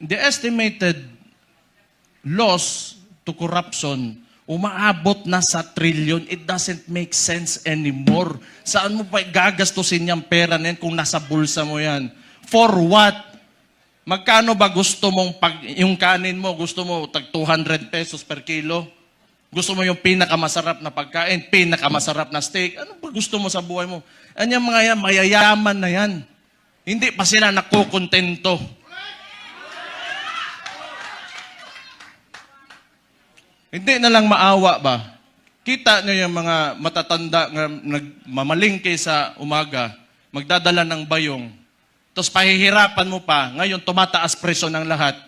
the estimated loss to corruption, umaabot na sa trillion. It doesn't make sense anymore. Saan mo pa gagastusin yung pera na yan kung nasa bulsa mo yan? For what? Magkano ba gusto mong, yung kanin mo, gusto mo tag 200 pesos per kilo? Gusto mo yung pinakamasarap na pagkain, pinakamasarap na steak? Ano ba gusto mo sa buhay mo? Anyang mga yan, mayayaman na yan. Hindi pa sila nakukontento. Hindi na lang maawa ba? Kita nyo yung mga matatanda na nagmamalingke sa umaga, magdadala ng bayong, tapos pahihirapan mo pa, ngayon tumataas presyo ng lahat.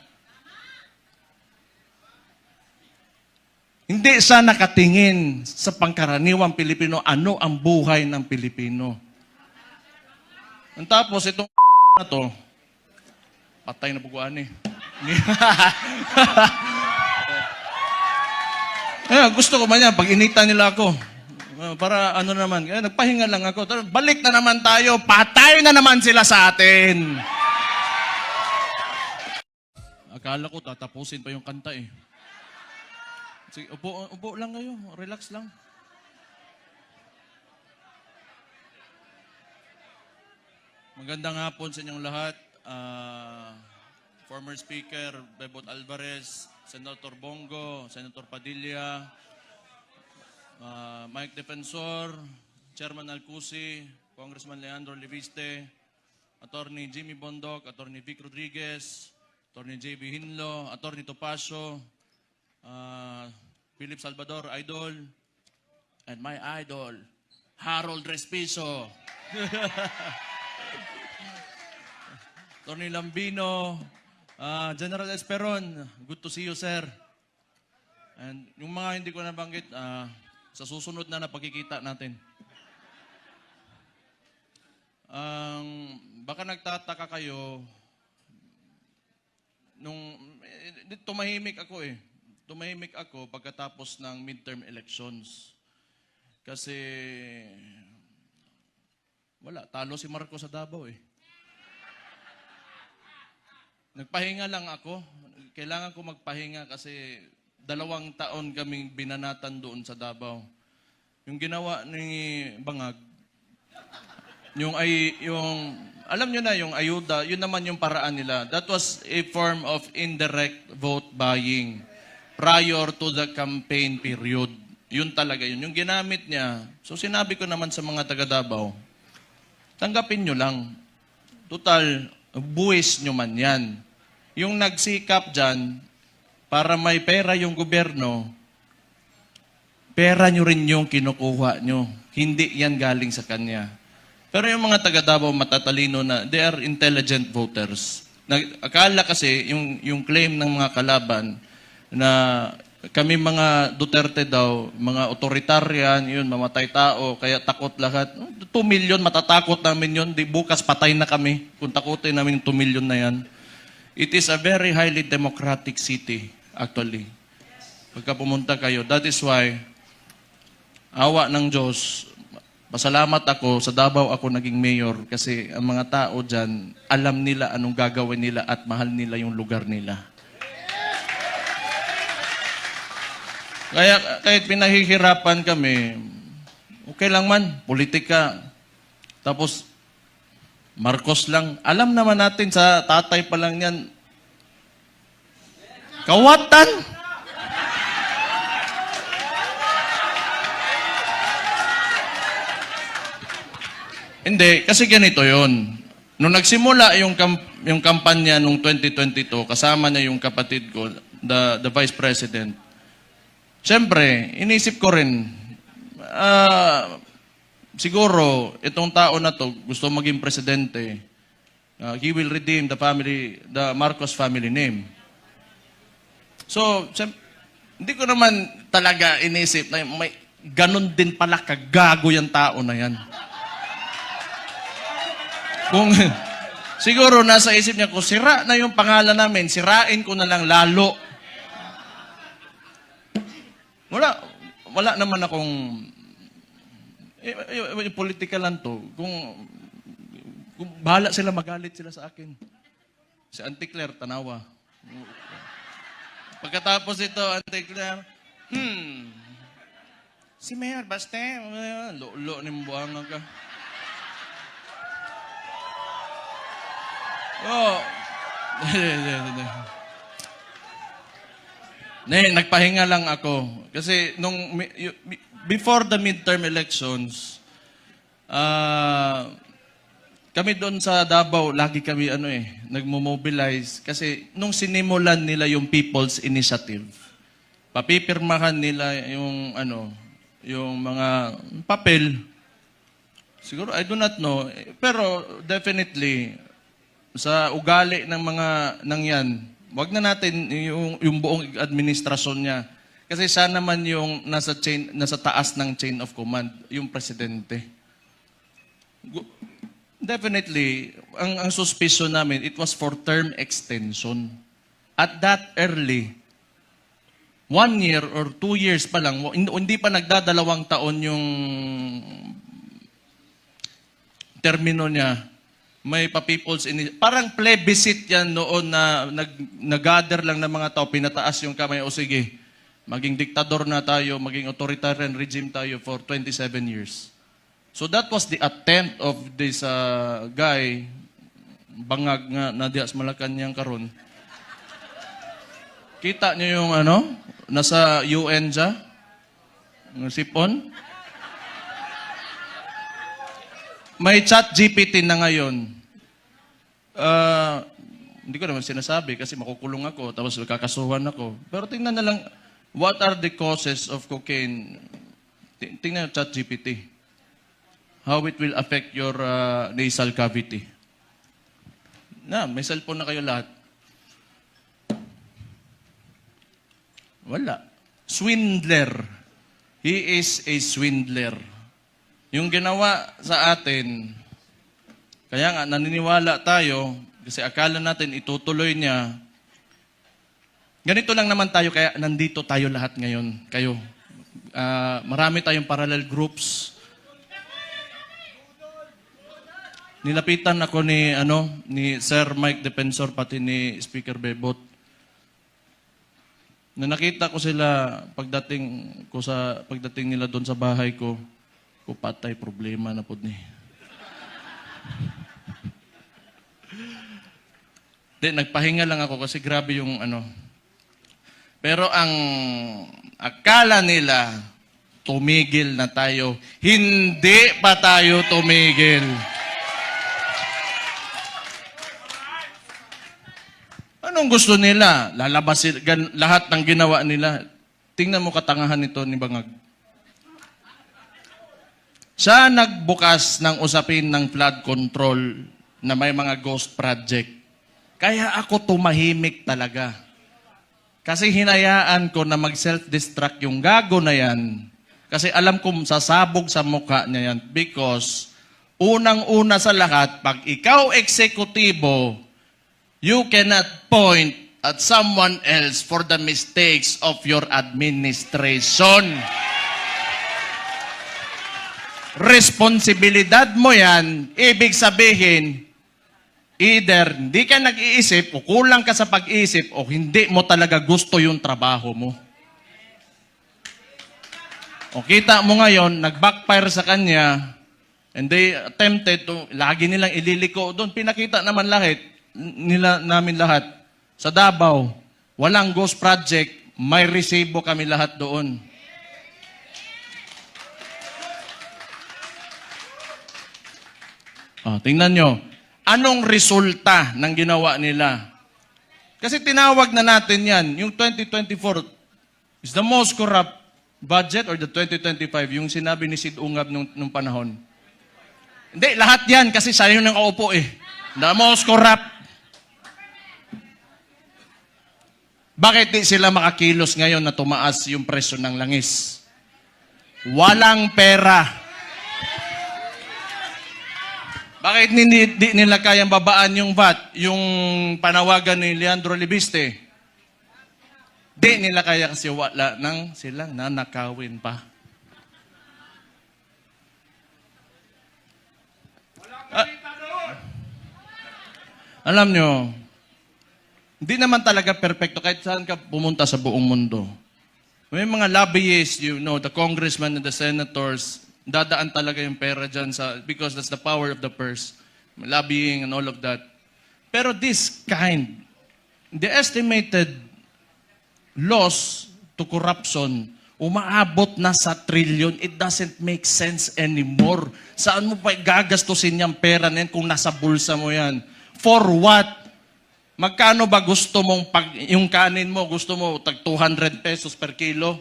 Hindi siya nakatingin sa pangkaraniwang Pilipino, ano ang buhay ng Pilipino. Ang tapos, itong na to, patay na buguan eh. Gusto ko man yan, pag inita nila ako, para ano naman, nagpahinga lang ako. Balik na naman tayo, patay na naman sila sa atin. Akala ko tatapusin pa yung kanta eh. Sige, upo lang kayo, relax lang. Magandang hapon sa inyong lahat. Former Speaker Bebot Alvarez, Senator Bongo, Senator Padilla, Mike Defensor, Chairman Alcusi, Congressman Leandro Leviste, Attorney Jimmy Bondoc, Attorney Vic Rodriguez, Attorney J.B. Hinlo, Attorney Topacio, Philip Salvador, Idol, and my idol, Harold Respiso. Attorney Lambino, General Esperon, good to see you, sir. And yung mga hindi ko nabanggit, sa susunod na pagkikita natin. Baka nagtataka kayo, tumahimik ako eh. Tumahimik ako pagkatapos ng midterm elections. Kasi, talo si Marcos sa Davao eh. Nagpahinga lang ako. Kailangan ko magpahinga kasi 2 taon kaming binanatan doon sa Davao. Yung ginawa ni Bangag, alam nyo na yung ayuda, yun naman yung paraan nila. That was a form of indirect vote buying prior to the campaign period. Yun talaga yun. Yung ginamit niya, so sinabi ko naman sa mga taga Davao, tanggapin nyo lang. Total, buwis nyo man yan. Yung nagsikap dyan, para may pera yung gobyerno, pera nyo rin yung kinukuha nyo. Hindi yan galing sa kanya. Pero yung mga taga Davao matatalino na, they are intelligent voters. Akala kasi, yung claim ng mga kalaban, na kami mga Duterte daw, mga authoritarian, yun, mamatay tao, kaya takot lahat. 2 million, matatakot namin yun. Di bukas patay na kami kung takutin namin yung 2 million na yan. It is a very highly democratic city, actually. Pagka pumunta kayo, that is why, awa ng Diyos, pasalamat ako, sa Davao ako naging mayor kasi ang mga tao dyan, alam nila anong gagawin nila at mahal nila yung lugar nila. Kaya kahit pinahihirapan kami, okay lang man, politika. Tapos, Marcos lang. Alam naman natin sa tatay pa lang yan, kawatan. Hindi, kasi ganito yon. Nung nagsimula yung kampanya nung 2022, kasama niya yung kapatid ko, the Vice President, siyempre, inisip ko rin, siguro, itong tao na to, gusto maging presidente, he will redeem the Marcos family name. So, hindi ko naman talaga inisip na may ganun din pala kagago yung tao na yan. Kung siguro nasa isip niya, kung sira na yung pangalan namin, sirain ko na lang lalo. Wala naman akong political lang to. Kung bahala sila, magalit sila sa akin. Si Auntie Claire, tanawa. Pagkatapos ito, Ate Claire, si Mayor Baste, lo ni buwang ka. Oh. Nagpahinga lang ako. Kasi before the midterm elections, kami doon sa Davao, lagi kami nagmo-mobilize. Kasi nung sinimulan nila yung People's Initiative, papipirmahan nila yung mga papel. Siguro, I do not know. Pero definitely, sa ugali ng mga nangyan, wag na natin yung buong administrasyon niya. Kasi siya naman yung nasa taas ng chain of command, yung presidente. Definitely, ang suspicion namin, it was for term extension. At that early, 1 year or 2 years pa lang, hindi pa nagdadalawang taon yung termino niya, may pa-people's initiative. Parang plebiscite yan noon na nag-gather lang ng mga tao, pinataas yung kamay, o sige, maging diktador na tayo, maging authoritarian regime tayo for 27 years. So that was the attempt of this guy, bangag nga na dias Malacanang karon. Kita niyo yung nasa UN siya, sipon. May chat GPT na ngayon. Hindi ko naman sinasabi kasi makukulong ako, tapos kakasuhan ako. Pero tingnan na lang, what are the causes of cocaine? Tingnan chat GPT. How it will affect your nasal cavity. May cellphone na kayo lahat. Wala. Swindler. He is a swindler. Yung ginawa sa atin, kaya nga naniniwala tayo, kasi akala natin itutuloy niya. Ganito lang naman tayo, kaya nandito tayo lahat ngayon. Kayo. Marami tayong parallel groups. Nilapitan ako ni Sir Mike Defensor, pati ni Speaker Bebot. Na nakita ko sila pagdating nila doon sa bahay ko, patay problema na po ni. Nagpahinga lang ako kasi grabe yung Pero ang akala nila, tumigil na tayo. Hindi pa tayo tumigil. Anong gusto nila? Lalabas lahat ng ginawa nila. Tingnan mo katangahan nito ni Bangag. Siya nagbukas ng usapin ng flood control na may mga ghost project. Kaya ako tumahimik talaga. Kasi hinayaan ko na mag-self-destruct yung gago na yan. Kasi alam kong sasabog sa mukha niya yan. Because, unang-una sa lahat, pag ikaw eksekutibo, you cannot point at someone else for the mistakes of your administration. Responsibilidad mo yan, ibig sabihin, either hindi ka nag-iisip o kulang ka sa pag-iisip o hindi mo talaga gusto yung trabaho mo. O kita mo ngayon, nag-backfire sa kanya, and they attempted to, lagi nilang ililiko doon. Pinakita naman namin lahat. Sa Davao, walang ghost project, may resibo kami lahat doon. Tingnan nyo. Anong resulta ng ginawa nila? Kasi tinawag na natin yan. Yung 2024 is the most corrupt budget or the 2025, yung sinabi ni Sid Ungab nung panahon. Hindi, lahat yan kasi siya yung nakaupo eh. The most corrupt. Bakit di sila makakilos ngayon na tumaas yung presyo ng langis? Walang pera. Bakit di nila kayang babaan yung VAT, yung panawagan ni Leandro Libiste? Di nila kaya kasi wala nang silang nanakawin pa. Alam nyo, Hindi naman talaga perpekto kahit saan ka pumunta sa buong mundo. May mga lobbyists, you know, the congressmen and the senators, dadaan talaga yung pera dyan because that's the power of the purse. Lobbying and all of that. Pero this kind, the estimated loss to corruption, umaabot na sa trillion. It doesn't make sense anymore. Saan mo pa gagastusin yung pera na yan kung nasa bulsa mo yan? For what? Magkano ba gusto mong, yung kanin mo, gusto mo tag 200 pesos per kilo?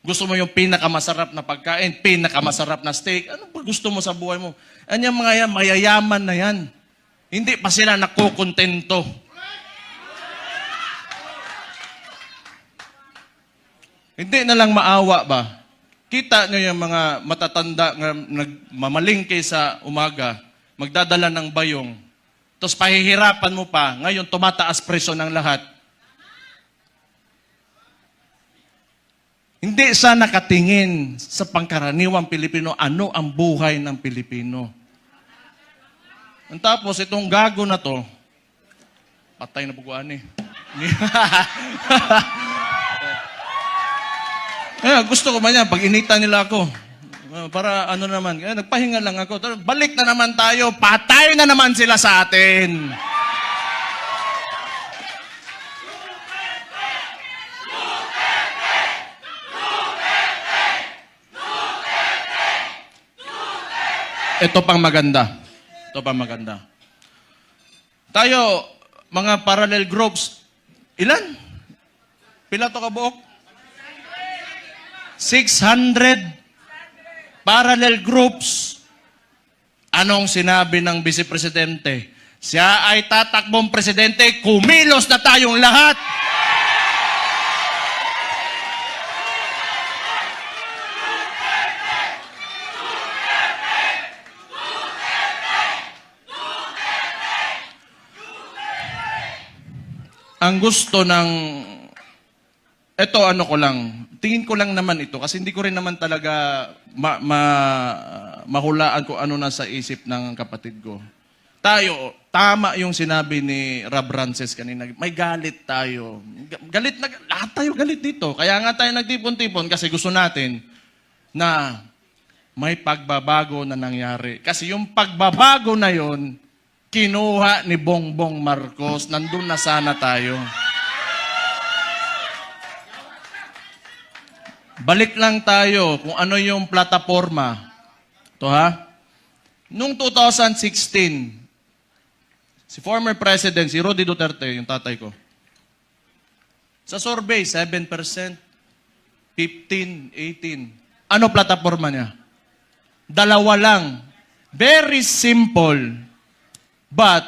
Gusto mo yung pinakamasarap na pagkain, pinakamasarap na steak? Ano ba gusto mo sa buhay mo? Anyang mga yan, mayayaman na yan. Hindi pa sila nakukontento. Hindi na lang maawa ba? Kita nyo yung mga matatanda na nagmamalingke sa umaga, magdadala ng bayong, tapos pahihirapan mo pa, ngayon tumataas presyo ng lahat. Hindi sa nakatingin sa pangkaraniwang Pilipino, ano ang buhay ng Pilipino. Ang tapos, itong gago na to, patay na buguan eh. Gusto ko man yan, pag inita nila ako, para ano naman, nagpahinga lang ako. Balik na naman tayo, patay na naman sila sa atin. Ito pang maganda. Ito pang maganda. Tayo, mga parallel groups, ilan? Pila to kabuok? 600 parallel groups. Anong sinabi ng Vice Presidente? Siya ay tatakbong presidente, kumilos na tayong lahat. Ang gusto ng ito, ano ko lang, tingin ko lang naman ito kasi hindi ko rin naman talaga mahulaan kung ano nasa isip ng kapatid ko. Tayo, tama yung sinabi ni Rob Rances kanina. May galit tayo. Galit na, lahat tayo galit dito. Kaya nga tayo nagtipon-tipon kasi gusto natin na may pagbabago na nangyari. Kasi yung pagbabago na yon kinuha ni Bongbong Marcos. Nandun na sana tayo. Balik lang tayo kung ano yung plataforma. Ito ha. Noong 2016, si former President, si Roddy Duterte, yung tatay ko, sa survey, 7%, 15, 18. Ano plataforma niya? Dalawa lang. Very simple. But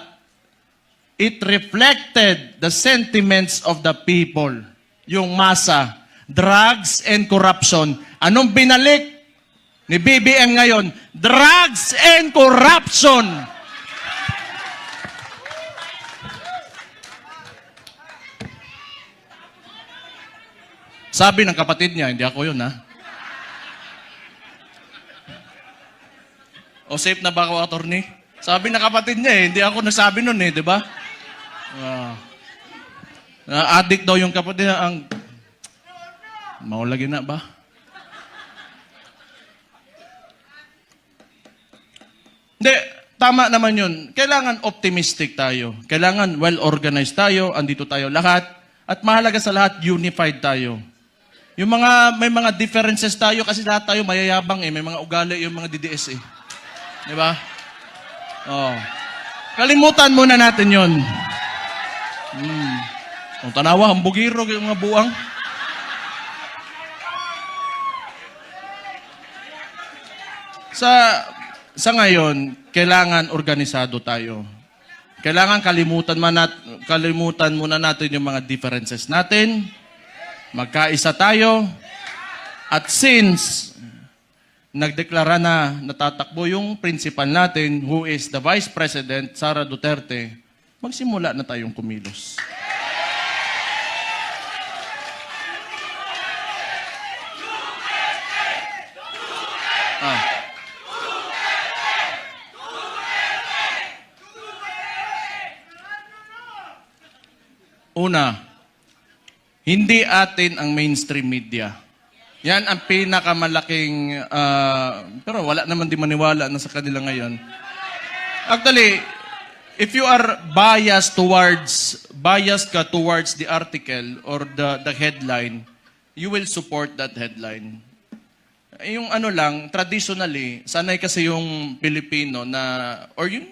it reflected the sentiments of the people. Yung masa. Drugs and corruption. Anong binalik ni BBM ngayon? Drugs and corruption. Sabi ng kapatid niya, hindi ako yun ha. O safe na ba ako, attorney? Sabi ng kapatid niya hindi ako nasabi nun di ba? Addict daw yung kapatid niya, maulagi na ba? Hindi, tama naman yun. Kailangan optimistic tayo. Kailangan well-organized tayo, andito tayo lahat. At mahalaga sa lahat, unified tayo. May mga differences tayo kasi lahat tayo mayayabang May mga ugali yung mga DDS Di ba? Kalimutan muna natin yun. Kung tanawa, hambugiro yung mga buang. Sa ngayon, kailangan organisado tayo. Kailangan kalimutan muna natin yung mga differences natin. Magkaisa tayo. At since nagdeklara na natatakbo yung principal natin, who is the Vice President, Sara Duterte, magsimula na tayong kumilos. Una, hindi atin ang mainstream media. Yan ang pinakamalaking, pero wala naman di maniwala na sa kanila ngayon. Actually, if you are biased ka towards the article or the headline, you will support that headline. Yung ano lang, traditionally, sanay kasi yung Pilipino na, or yung,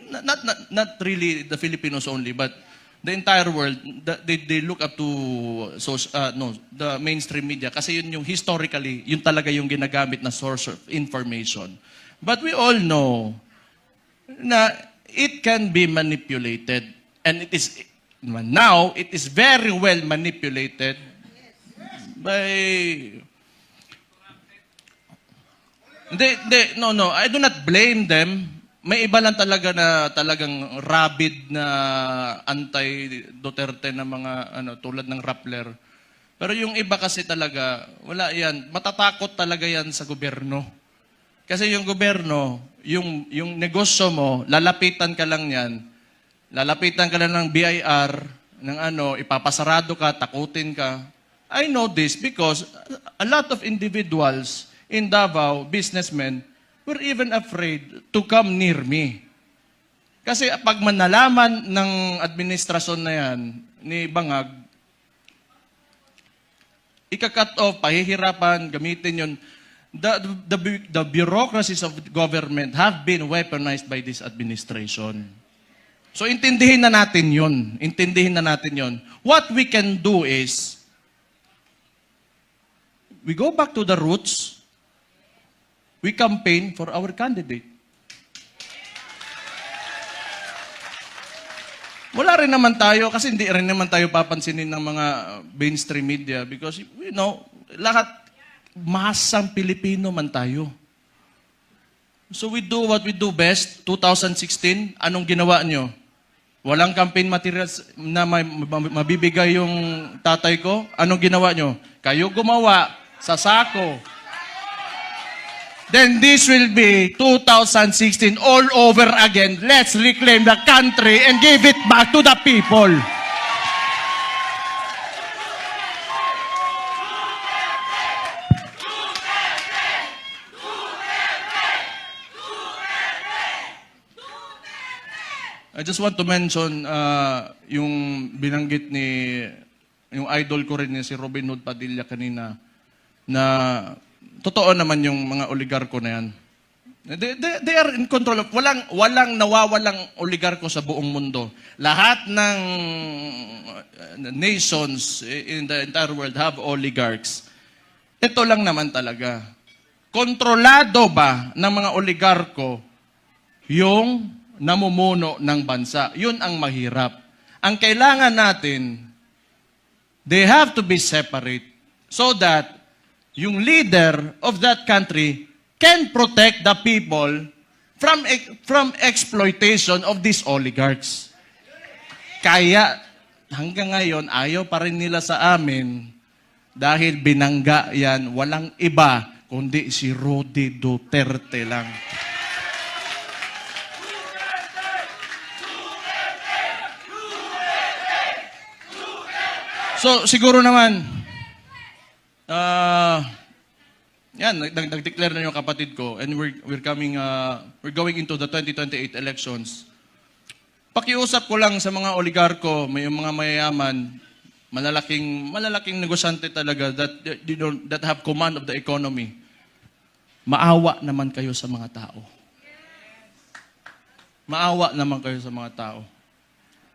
not really the Filipinos only, but the entire world, they look up to the mainstream media kasi yun yung historically, yun talaga yung ginagamit na source of information. But we all know na it can be manipulated. And it is, now, it is very well manipulated by... No, I do not blame them. May iba lang talaga na talagang rabid na anti-Duterte na mga tulad ng Rappler. Pero yung iba kasi talaga, wala yan. Matatakot talaga yan sa gobyerno. Kasi yung gobyerno, yung negosyo mo, lalapitan ka lang yan. Lalapitan ka lang ng BIR, ng ipapasarado ka, takutin ka. I know this because a lot of individuals in Davao, businessmen, were even afraid to come near me. Kasi pag manalaman ng administrasyon na yan, ni Bangag, ika-cut off, pahihirapan, gamitin yun. The bureaucracies of government have been weaponized by this administration. So intindihin na natin yun. Intindihin na natin yun. What we can do is, we go back to the roots. We campaign for our candidate. Wala rin naman tayo, kasi hindi rin naman tayo papansinin ng mga mainstream media because, lahat, masang Pilipino man tayo. So we do what we do best. 2016, anong ginawa nyo? Walang campaign materials na mabibigay yung tatay ko? Anong ginawa nyo? Kayo gumawa sa sako. Then this will be 2016 all over again. Let's reclaim the country and give it back to the people. I just want to mention yung binanggit yung idol ko rin si Robin Hood Padilla kanina na totoo naman yung mga oligarko na yan. They are in control of, walang nawawalang oligarko sa buong mundo. Lahat ng nations in the entire world have oligarchs. Ito lang naman talaga. Kontrolado ba ng mga oligarko yung namumuno ng bansa? Yun ang mahirap. Ang kailangan natin, they have to be separate so that yung leader of that country can protect the people from exploitation of these oligarchs. Kaya hanggang ngayon, ayaw pa rin nila sa amin dahil binangga yan, walang iba kundi si Rudy Duterte lang. So, siguro naman, nag-declare na yung kapatid ko and we're going into the 2028 elections. Pakiusap ko lang sa mga oligarko, may mga mayayaman, malalaking negosyante talaga that have command of the economy. Maawa naman kayo sa mga tao. Maawa naman kayo sa mga tao.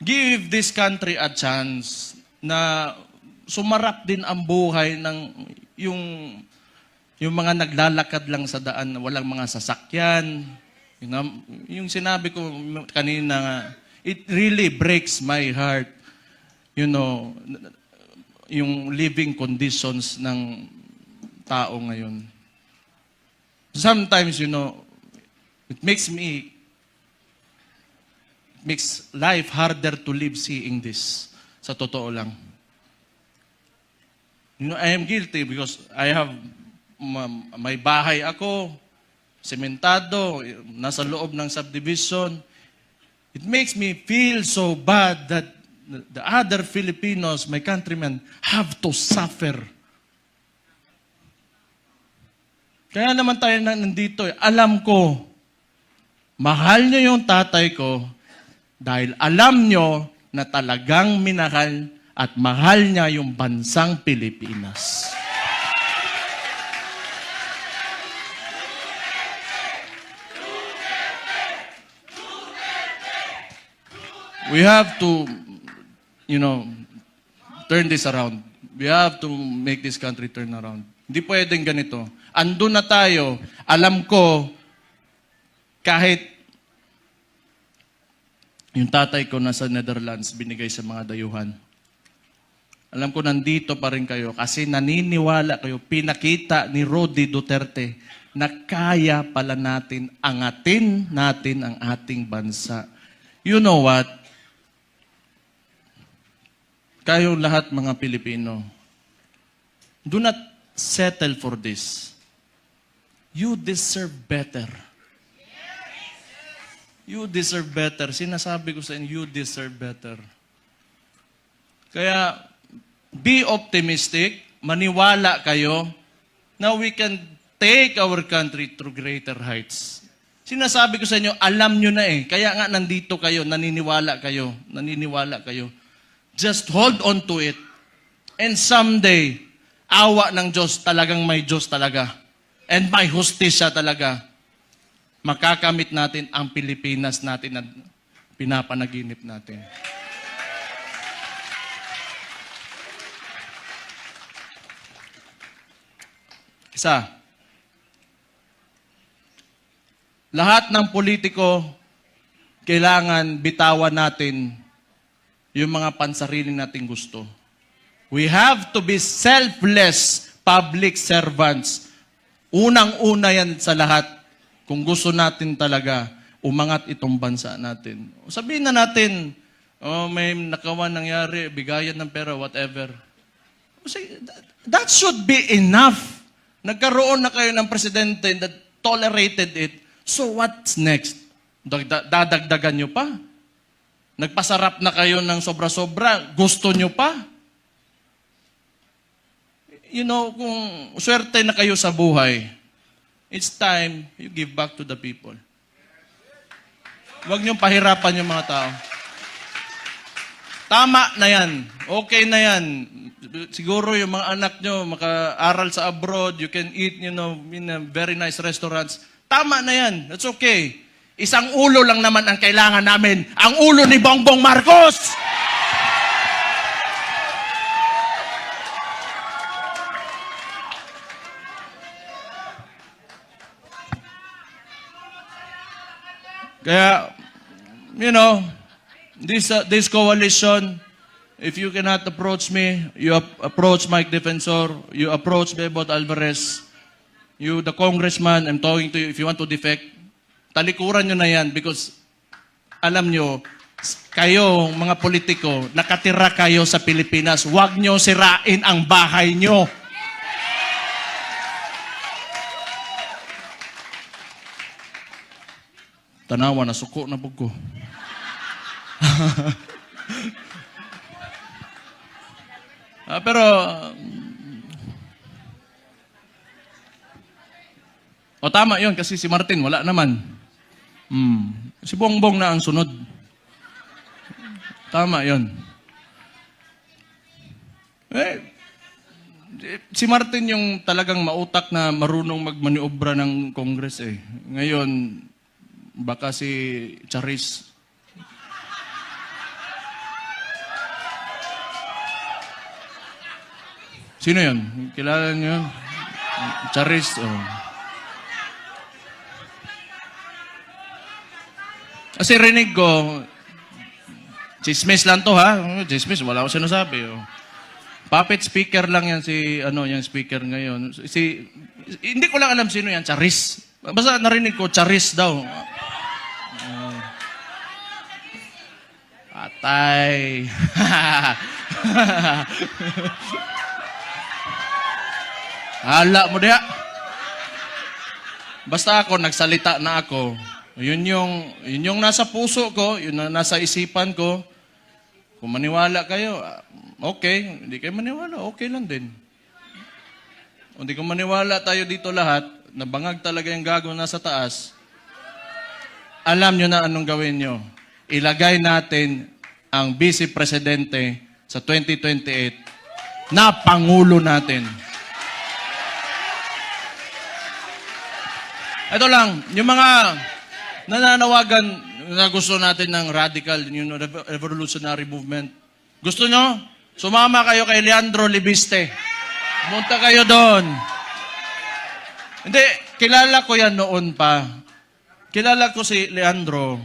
Give this country a chance na sumarap din ang buhay ng yung mga naglalakad lang sa daan, walang mga sasakyan. Yung sinabi ko kanina, it really breaks my heart. Yung living conditions ng tao ngayon. Sometimes, it makes life harder to live seeing this. Sa totoo lang. I am guilty because I have may bahay ako, sementado, nasa loob ng subdivision. It makes me feel so bad that the other Filipinos, my countrymen, have to suffer. Kaya naman tayo nandito. Alam ko, mahal nyo yung tatay ko dahil alam nyo na talagang minahal at mahal niya yung bansang Pilipinas. We have to, turn this around. We have to make this country turn around. Hindi pwedeng ganito. Andun na tayo. Alam ko, kahit yung tatay ko nasa Netherlands, binigay sa mga dayuhan. Alam ko nandito pa rin kayo kasi naniniwala kayo, pinakita ni Rodi Duterte na kaya pala natin angatin natin ang ating bansa. You know what? Kayo lahat mga Pilipino, do not settle for this. You deserve better. You deserve better. Sinasabi ko sa inyo, you deserve better. Kaya, be optimistic, maniwala kayo na we can take our country to greater heights. Sinasabi ko sa inyo, alam nyo na eh. Kaya nga nandito kayo, naniniwala kayo. Just hold on to it. And someday, awa ng Diyos, talagang may Diyos talaga. And may hustisya talaga. Makakamit natin ang Pilipinas natin na pinapanaginip natin. Isa, lahat ng politiko, kailangan bitawan natin yung mga pansariling nating gusto. We have to be selfless public servants. Unang-una yan sa lahat kung gusto natin talaga umangat itong bansa natin. Sabihin na natin, may nakawan nangyari, bigayan ng pera, whatever. That should be enough. Nagkaroon na kayo ng presidente that tolerated it. So what's next? Dadagdagan nyo pa? Nagpasarap na kayo ng sobra-sobra, gusto nyo pa? Kung swerte na kayo sa buhay, it's time you give back to the people. Huwag niyong pahirapan yung mga tao. Tama na yan. Okay na yan. Siguro yung mga anak nyo maka-aral sa abroad, you can eat, in a very nice restaurants. Tama na yan. That's okay. Isang ulo lang naman ang kailangan namin. Ang ulo ni Bongbong Marcos! Kaya, this coalition, if you cannot approach me, you approach Mike Defensor, you approach Bebot Alvarez, you, the congressman, I'm talking to you, if you want to defect, talikuran nyo na yan because alam nyo, kayo, mga politiko, nakatira kayo sa Pilipinas, huwag nyo sirain ang bahay nyo. Tanawa, nasuko na po ko. Pero, tama yun kasi si Martin, wala naman. Si Bongbong na ang sunod. Tama yun. Si Martin yung talagang mautak na marunong magmaniobra ng Congress eh. Ngayon, baka si Charis. Sino yun? Kilala niyo yun? Charis. Kasi rinig ko, chismis lang to ha. Chismis, wala ko sinasabi. Puppet speaker lang yan yung speaker ngayon. Hindi ko lang alam sino yan, Charis. Basta narinig ko, Charis daw. Patay. Hala mo diya. Basta ako, nagsalita na ako. Yun yung nasa puso ko, yun na nasa isipan ko. Kung maniwala kayo, okay. Hindi kayo maniwala, okay lang din. Kung di kung maniwala tayo dito lahat, nabangag talaga yung gago nasa taas, alam nyo na anong gawin nyo. Ilagay natin ang Vice Presidente sa 2028 na Pangulo natin. Ito lang, yung mga nananawagan na gusto natin ng radical, yung revolutionary movement. Gusto nyo? Sumama kayo kay Leandro Libiste. Pumunta kayo doon. Hindi, kilala ko yan noon pa. Kilala ko si Leandro.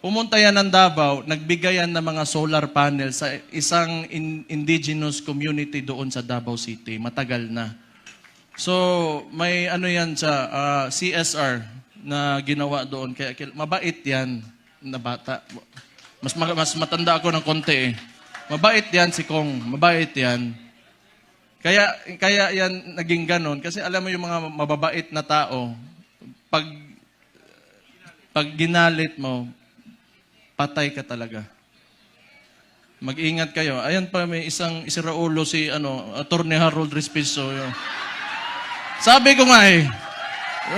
Pumunta yan ng Davao, nagbigay yan ng mga solar panel sa isang indigenous community doon sa Davao City. Matagal na. So, may ano yan sa CSR na ginawa doon. Kaya mabait yan na bata. Mas matanda ako ng konti eh. Mabait yan si Kong. Mabait yan. Kaya yan naging ganon. Kasi alam mo yung mga mababait na tao, pag ginalit mo, patay ka talaga. Mag-ingat kayo. Ayan pa, may isang isiraulo si Attorney Harold Respiso. Sabi ko nga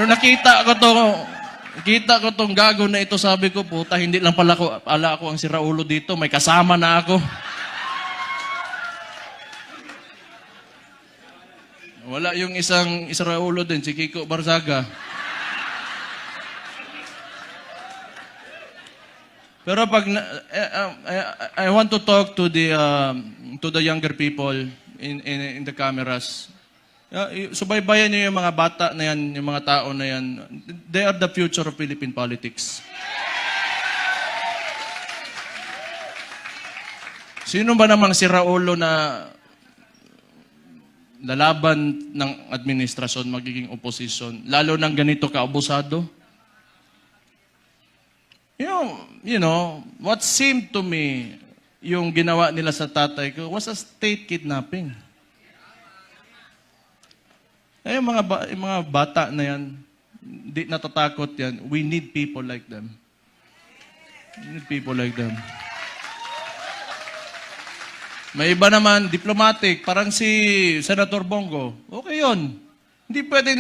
nakita ko tong gago na ito, sabi ko, puta, hindi lang pala ako ang siraulo dito, may kasama na ako. Wala yung isang Israulo din, si Kiko Barzaga. Pero pag I want to talk to the younger people in the cameras. Subaybayan niyo yung mga bata na yan, yung mga tao na yan. They are the future of Philippine politics. Sino ba namang si Raulo na lalaban ng administrasyon, magiging opposition, lalo ng ganito kaabusado? You know, what seemed to me, yung ginawa nila sa tatay ko, was a state kidnapping. Yung mga bata na yan, di natatakot yan. We need people like them. We need people like them. May iba naman, diplomatic, parang si Senator Bongo. Okay yun. Hindi pwedeng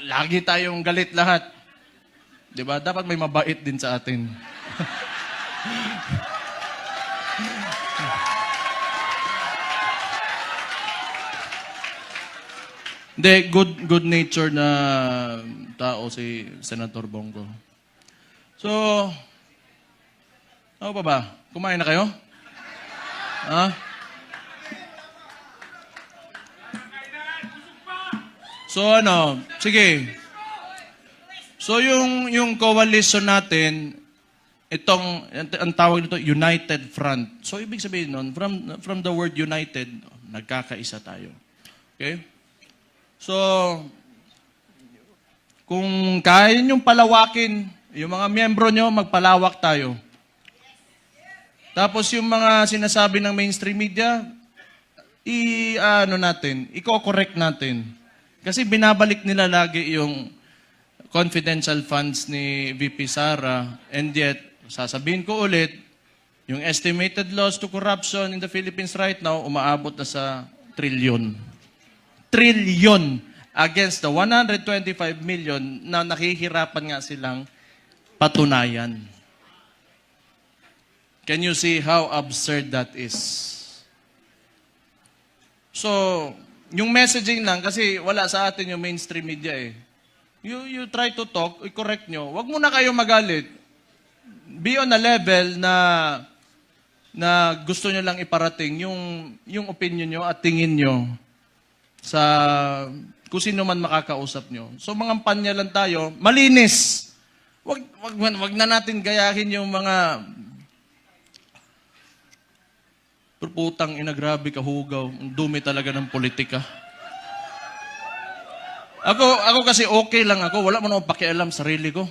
lagi tayong galit lahat. Diba? Dapat may mabait din sa atin. Hindi, good nature na tao si Senator Bongo. So, ano pa ba? Kumain na kayo? Ha? So sige. So yung coalition natin, ang tawag nito, United Front. So ibig sabihin nun, from the word united, nagkakaisa tayo. Okay? So, kung kaya niyong palawakin, yung mga miyembro nyo, magpalawak tayo. Tapos yung mga sinasabi ng mainstream media, i-correct natin. Kasi binabalik nila lagi yung confidential funds ni VP Sara, and yet, sasabihin ko ulit, yung estimated loss to corruption in the Philippines right now, umaabot na sa trilyon. Trilyon against the 125 million na nakihirapan nga silang patunayan. Can you see how absurd that is? So, yung messaging lang, kasi wala sa atin yung mainstream media eh. You try to talk, i-correct nyo. Huwag muna kayo magalit. Be on a level na gusto nyo lang iparating yung opinion nyo at tingin nyo sa kung sino man makakausap nyo. So mga panya lang tayo, malinis. Wag na natin gayahin yung mga putang ina, grabe kahugaw. Ang dumi talaga ng politika. Ako kasi okay lang ako. Wala man akong pakialam sa sarili ko.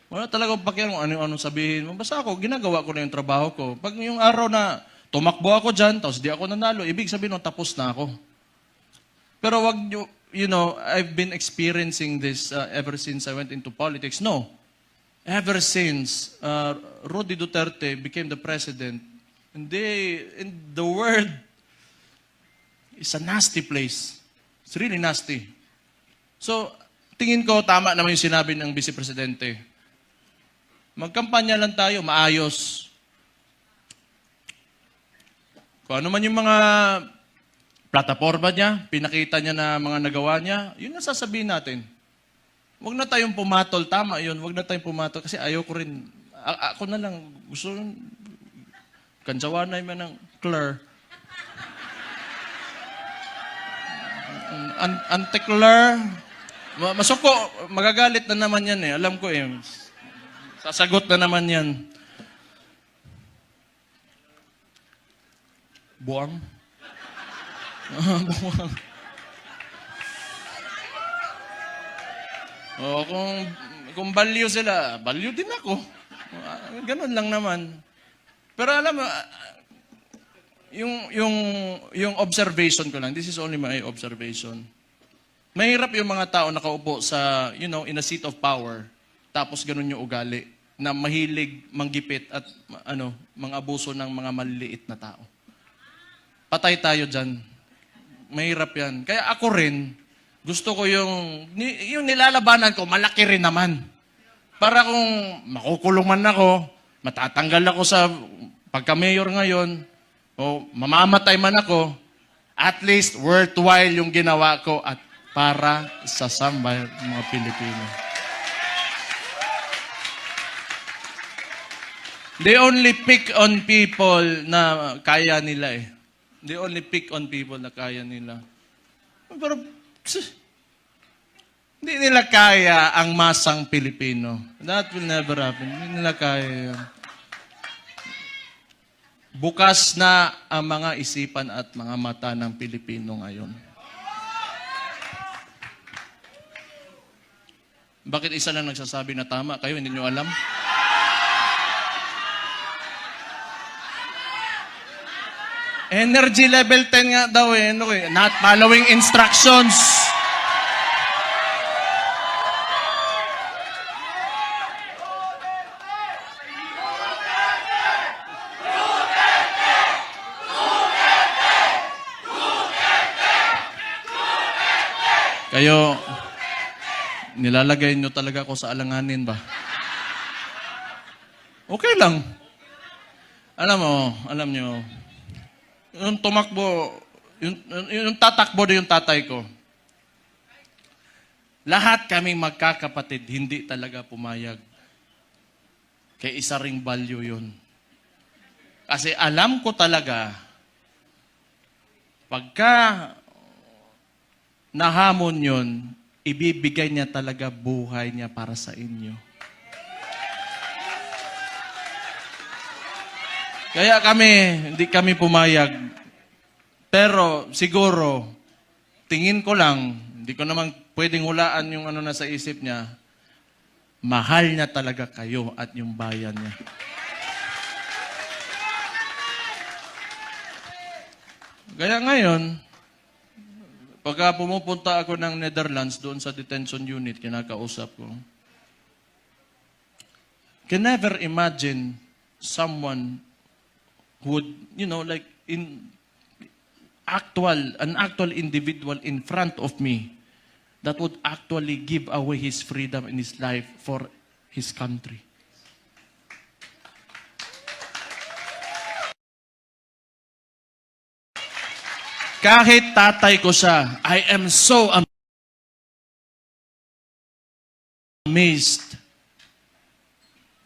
Wala talaga akong pakialam kung ano sabihin. Basta ako, ginagawa ko na yung trabaho ko. Pag yung araw na tumakbo ako dyan, tapos di ako nanalo, ibig sabihin tapos na ako. Pero wag nyo, I've been experiencing this ever since I went into politics. No. Ever since Rudy Duterte became the president, Hindi. In the world is a nasty place. It's really nasty. So, tingin ko tama naman yung sinabi ng Vice Presidente. Magkampanya lang tayo, maayos. Kung ano man yung mga plataforma niya, pinakita niya na mga nagawa niya, yun ang sasabihin natin. Huwag na tayong pumatol. Tama yun. Huwag na tayong pumatol. Kasi ayaw ko rin. Ako na lang. Gusto rin. Kansawanay man ng Claire. Ante-Claire. Masuko. Magagalit na naman yan eh. Alam ko eh. Sasagot na naman yan. Buwang. Buwang. O, kung value sila, value din ako. Ganun lang naman. Pero alam mo, yung observation ko lang, this is only my observation. Mahirap yung mga tao nakaupo sa, in a seat of power, tapos ganun yung ugali, na mahilig manggipit at mang-abuso ng mga maliliit na tao. Patay tayo dyan. Mahirap yan. Kaya ako rin, gusto ko yung nilalabanan ko, malaki rin naman. Para kung makukulong man ako, matatanggal ako sa pagka-mayor ngayon, o mamamatay man ako, at least worthwhile yung ginawa ko at para sa sambayan ng mga Pilipino. They only pick on people na kaya nila eh. They only pick on people na kaya nila. Pero, hindi nila kaya ang masang Pilipino. That will never happen. Hindi nila kaya yan. Bukas na ang mga isipan at mga mata ng Pilipino ngayon. Bakit isa lang nagsasabi na tama? Kayo, hindi nyo alam? Energy level 10 nga daw eh. Not following instructions. Kayo, nilalagay nyo talaga ako sa alanganin ba? Okay lang. Alam nyo, yung tumakbo, yung tatakbo na yung tatay ko, lahat kaming magkakapatid, hindi talaga pumayag. Kaya isa ring value yun. Kasi alam ko talaga, pagka nahamon yun, ibibigay niya talaga buhay niya para sa inyo. Kaya hindi kami pumayag. Pero siguro, tingin ko lang, hindi ko naman pwedeng hulaan yung nasa isip niya, mahal niya talaga kayo at yung bayan niya. Kaya ngayon, pagka pumupunta ako ng Netherlands doon sa detention unit, kinakausap ko, can never imagine someone who would, like an actual individual in front of me that would actually give away his freedom and his life for his country. Kahit tatay ko siya, I am so amazed.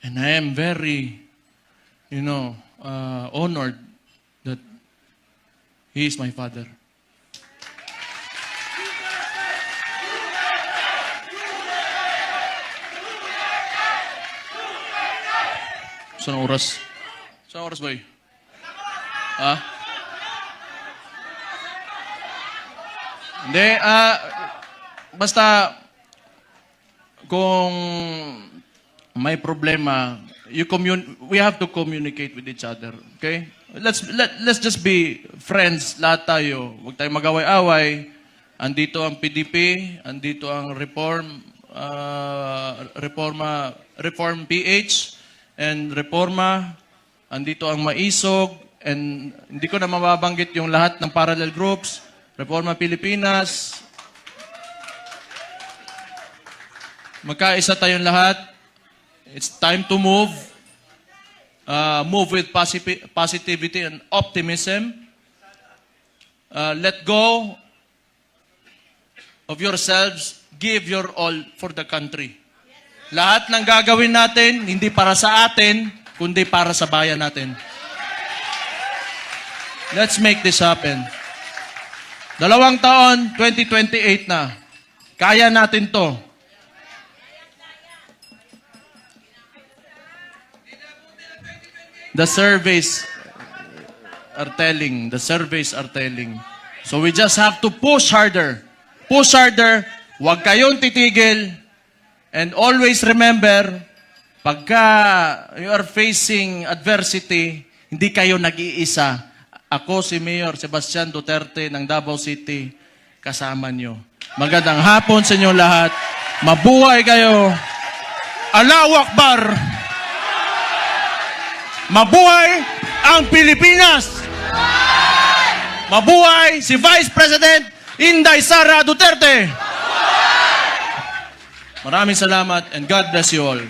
And I am very, honored that he is my father. Saan oras? Saan oras, boy? Ha? Hindi, basta kung may problema, we have to communicate with each other. Okay? Let's just be friends, lahat tayo. Huwag tayong mag-away-away. Andito ang PDP, andito ang Reform PH, and Reforma, andito ang Maisog, and hindi ko na mababanggit yung lahat ng parallel groups, Reforma Pilipinas. Magkaisa tayong lahat. It's time to move. Move with positivity and optimism. Let go of yourselves. Give your all for the country. Lahat ng gagawin natin, hindi para sa atin, kundi para sa bayan natin. Let's make this happen. 2 taon, 2028 na. Kaya natin to. The surveys are telling. So we just have to push harder. Push harder. Huwag kayong titigil. And always remember, pagka you are facing adversity, hindi kayo nag-iisa. Ako si Mayor Sebastian Duterte ng Davao City, kasama nyo. Magandang hapon sa inyo lahat. Mabuhay kayo. Allahu Akbar! Mabuhay ang Pilipinas! Mabuhay si Vice President Inday Sara Duterte! Maraming salamat and God bless you all.